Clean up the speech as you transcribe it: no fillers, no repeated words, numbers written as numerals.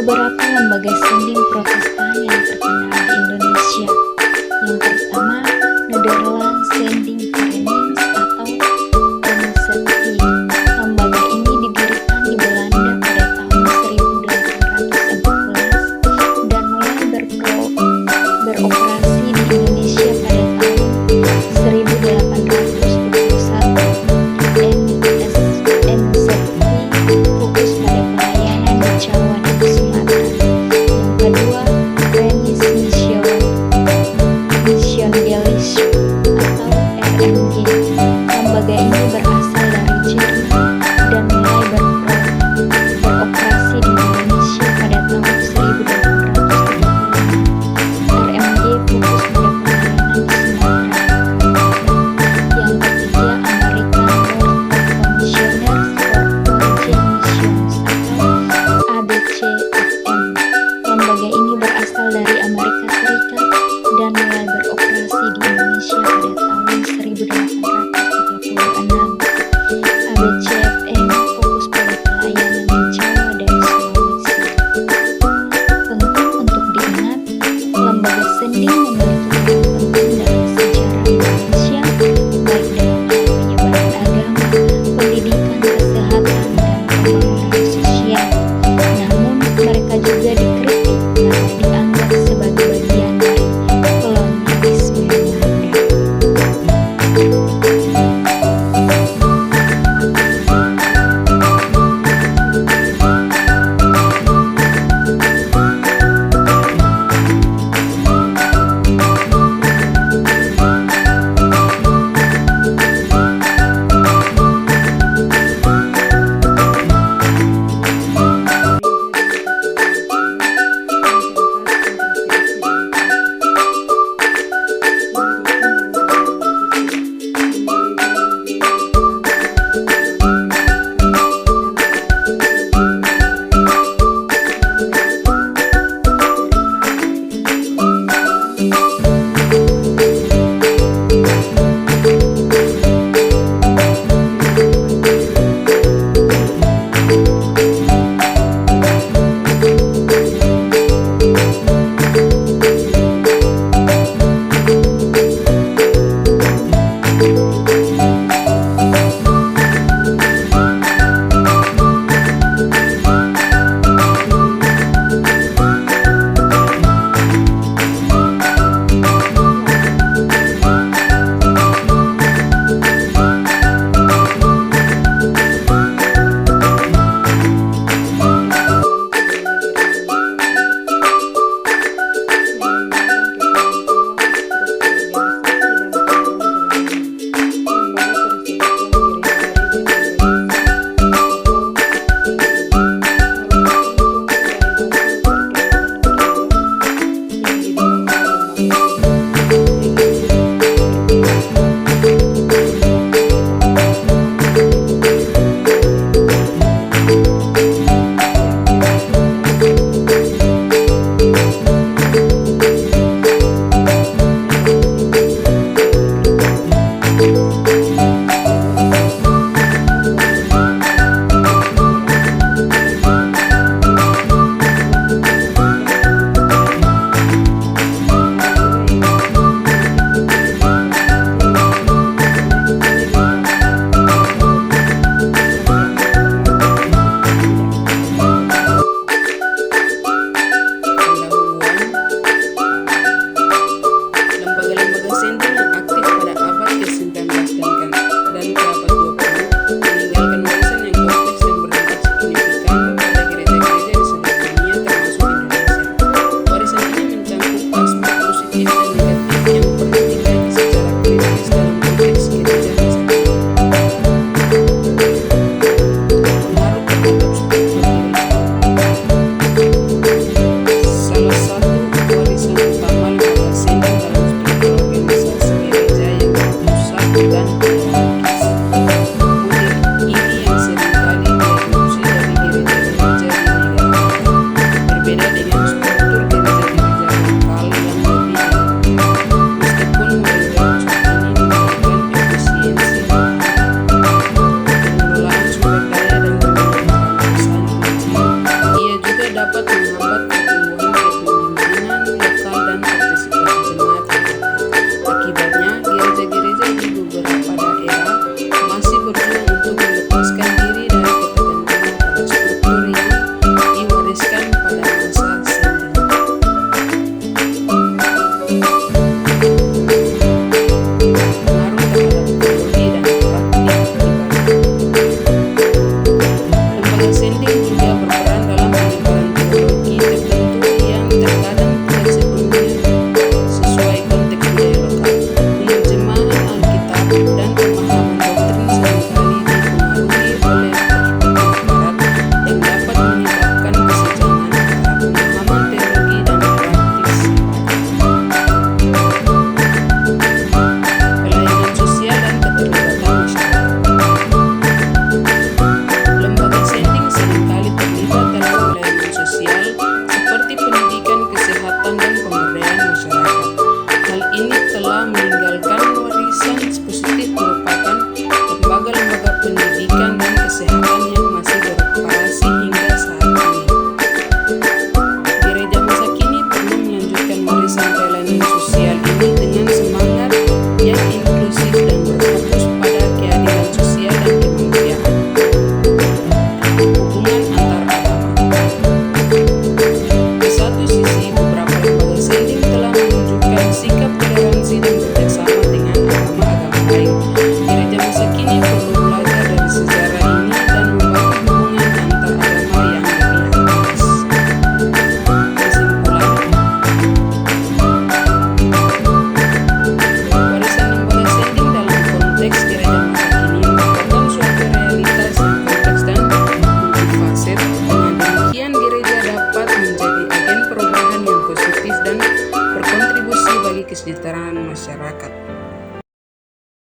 beberapa lembaga sending Protestan yang terkenal di Indonesia. Yang pertama, Nederland Sending Vereniging atau NZV. Lembaga ini didirikan di Belanda pada tahun 1814 dan mulai beroperasi di Indonesia pada tahun 1821. NZV fokus pada pelayanan di Jawa dan Sumatera. Yang kedua, Renish keadilan sosial seperti pendidikan, kesehatan, dan pemberdayaan masyarakat. Hal ini telah meninggalkan warisan positif merupakan lembaga-lembaga pendidikan dan kesehatan yang masih beroperasi hingga saat ini. Gereja masa kini perlu melanjutkan warisan pelayanan sosial ini dengan semangat yang inklusif dan berfokus pada keadilan sosial dan kemanusiaan. Hubungan antar agama. Di satu sisi, beberapa lembaga sending telah menunjukkan sikap toleransi dan kerjasama dengan agama-agama lain. Gereja masa kini perlu belajar dari sejarah ini dan membangun hubungan antar agama yang lebih harmonis. Kesimpulan, warisan lembaga sending dalam konteks gereja masa kini merupakan suatu realitas yang kompleks dan multifaset. Dengan demikian, gereja dapat menjadi agen perubahan yang positif dan berkontribusi bagi kesejahteraan masyarakat.